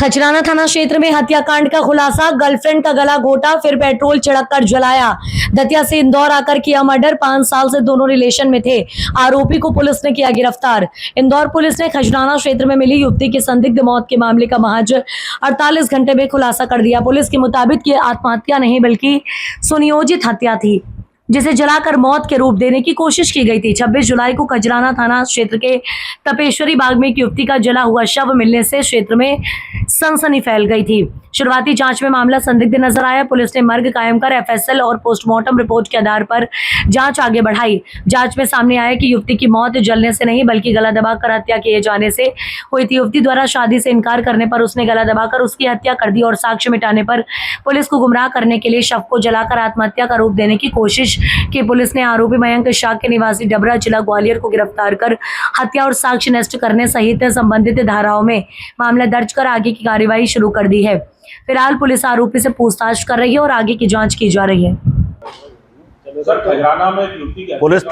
खजराना थाना क्षेत्र में हत्याकांड का खुलासा। गर्लफ्रेंड का गला घोटा, फिर पेट्रोल छिड़क कर जलाया। दतिया से इंदौर आकर किया मर्डर। 5 साल से दोनों रिलेशन में थे। आरोपी को पुलिस ने किया गिरफ्तार। इंदौर पुलिस ने खजराना क्षेत्र में मिली युवती की संदिग्ध मौत के मामले का महज 48 घंटे में खुलासा कर दिया। पुलिस के मुताबिक ये आत्महत्या नहीं बल्कि सुनियोजित हत्या थी, जिसे जलाकर मौत के रूप देने की कोशिश की गई थी। 26 जुलाई को खजराना थाना क्षेत्र के तपेश्वरी बाग में एक युवती का जला हुआ शव मिलने से क्षेत्र में सनसनी फैल गई थी। शुरुआती जांच में मामला संदिग्ध नजर आया। पुलिस ने मर्ग कायम कर एफएसएल और पोस्टमार्टम रिपोर्ट के आधार पर जांच आगे बढ़ाई। जांच में सामने आया कि युवती की मौत जलने से नहीं बल्कि गला दबाकर हत्या किए जाने से हुई थी। युवती द्वारा शादी से इनकार करने पर उसने गला दबाकर उसकी हत्या कर दी और साक्ष्य मिटाने पर पुलिस को गुमराह करने के लिए शव को जलाकर आत्महत्या का रूप देने की कोशिश की। पुलिस ने आरोपी मयंक शाह के निवासी डबरा जिला ग्वालियर को गिरफ्तार कर हत्या और साक्ष्य नष्ट करने सहित संबंधित धाराओं में मामला दर्ज कर आगे की कार्यवाही शुरू कर दी है। फिलहाल पुलिस आरोपी से पूछताछ कर रही है और आगे की जांच की जा रही है। पुलिस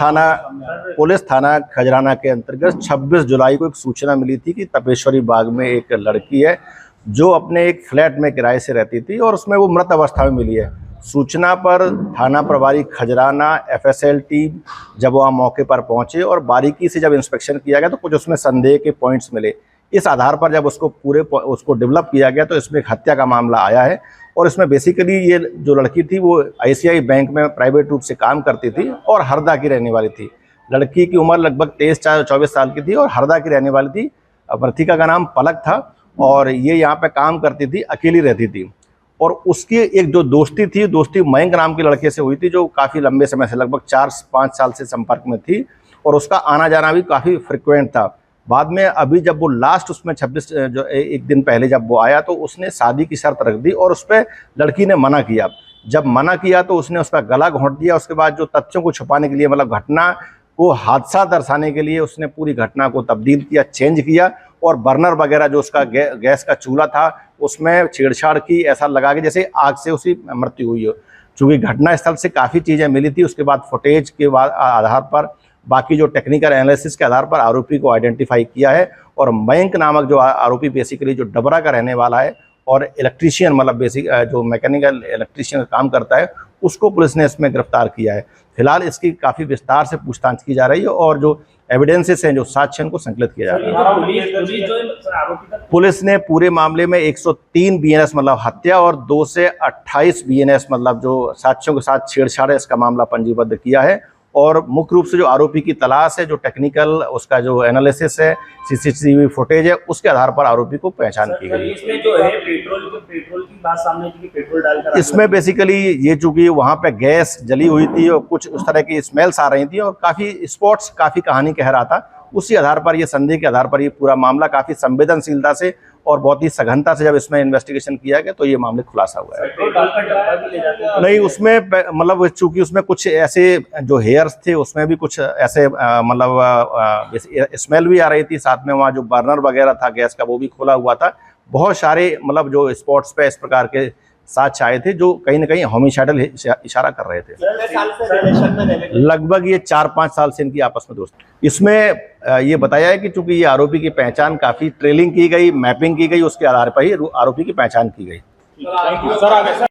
थाना खजराना के अंतर्गत 26 जुलाई को एक सूचना मिली थी कि तपेश्वरी बाग में एक लड़की है जो अपने एक फ्लैट में किराए से रहती थी और उसमें वो मृत अवस्था में मिली है। सूचना पर थाना प्रभारी खजराना एफएसएल टीम जब वहाँ मौके पर पहुंचे और बारीकी से जब इंस्पेक्शन किया गया तो कुछ उसमें संदेह के पॉइंट्स मिले। इस आधार पर जब उसको डेवलप किया गया तो इसमें एक हत्या का मामला आया है। और इसमें बेसिकली ये जो लड़की थी वो आईसीआई बैंक में प्राइवेट रूप से काम करती थी और हरदा की रहने वाली थी। लड़की की उम्र लगभग 23-24 साल की थी और हरदा की रहने वाली थी। वर्तिका का नाम पलक था और ये यहाँ पे काम करती थी, अकेली रहती थी। और उसकी एक जो दोस्ती थी, दोस्ती मयंक नाम के लड़के से हुई थी जो काफ़ी लंबे समय से लगभग 4-5 साल से संपर्क में थी और उसका आना जाना भी काफ़ी फ्रिक्वेंट था। बाद में अभी जब वो लास्ट उसमें 26 जो एक दिन पहले जब वो आया तो उसने शादी की शर्त रख दी और उस पर लड़की ने मना किया। जब मना किया तो उसने उसका गला घोंट दिया। उसके बाद जो तथ्यों को छुपाने के लिए, मतलब घटना को हादसा दर्शाने के लिए, उसने पूरी घटना को तब्दील किया, चेंज किया और बर्नर वगैरह जो उसका गैस का चूल्हा था उसमें छेड़छाड़ की, ऐसा लगा कि जैसे आग से उसकी मृत्यु हुई हो। चूँकि घटनास्थल से काफ़ी चीज़ें मिली थी, उसके बाद फुटेज के आधार पर, बाकी जो टेक्निकल एनालिसिस के आधार पर आरोपी को आइडेंटिफाई किया है। और मयंक नामक जो आरोपी बेसिकली जो डबरा का रहने वाला है और इलेक्ट्रीशियन, मतलब बेसिक जो मैकेनिकल इलेक्ट्रीशियन का काम करता है, उसको पुलिस ने इसमें गिरफ्तार किया है। फिलहाल इसकी काफ़ी विस्तार से पूछताछ की जा रही है और जो एविडेंसेस हैं, जो साक्ष्य को संकलित किया जा रहा है। पुलिस ने पूरे मामले में 103 बीएनएस मतलब हत्या और 2 से 28 बीएनएस मतलब जो साक्ष्यों के साथ छेड़छाड़ है, इसका मामला पंजीबद्ध किया है। और मुख्य रूप से जो आरोपी की तलाश है, जो टेक्निकल उसका जो एनालिसिस है, सीसीटीवी फुटेज है, उसके आधार पर आरोपी को पहचान की गई। इसमें जो है पेट्रोल की बात सामने थी कि पेट्रोल डालकर, इसमें बेसिकली ये चूंकि वहाँ पे गैस जली हुई थी और कुछ उस तरह की स्मेल्स आ रही थी और काफ़ी स्पॉट्स काफ़ी कहानी कह रहा था, उसी आधार पर, ये संदेह के आधार पर ये पूरा मामला काफ़ी संवेदनशीलता से और बहुत ही सघनता से जब इसमें इन्वेस्टिगेशन किया गया तो ये मामले खुलासा हुआ है। नहीं, उसमें मतलब चूंकि उसमें कुछ ऐसे जो हेयर्स थे उसमें भी कुछ ऐसे मतलब स्मेल भी आ रही थी। साथ में वहाँ जो बर्नर वगैरह था गैस का वो भी खुला हुआ था। बहुत सारे मतलब जो स्पॉट्स पे इस प्रकार के साक्ष्य आए थे जो कहीं ना कहीं होमिसाइडल इशारा कर रहे थे। लगभग ये 4-5 साल से इनकी आपस में दोस्ती। इसमें ये बताया है कि चूंकि ये आरोपी की पहचान काफ़ी ट्रेलिंग की गई, मैपिंग की गई, उसके आधार पर ही आरोपी की पहचान की गई।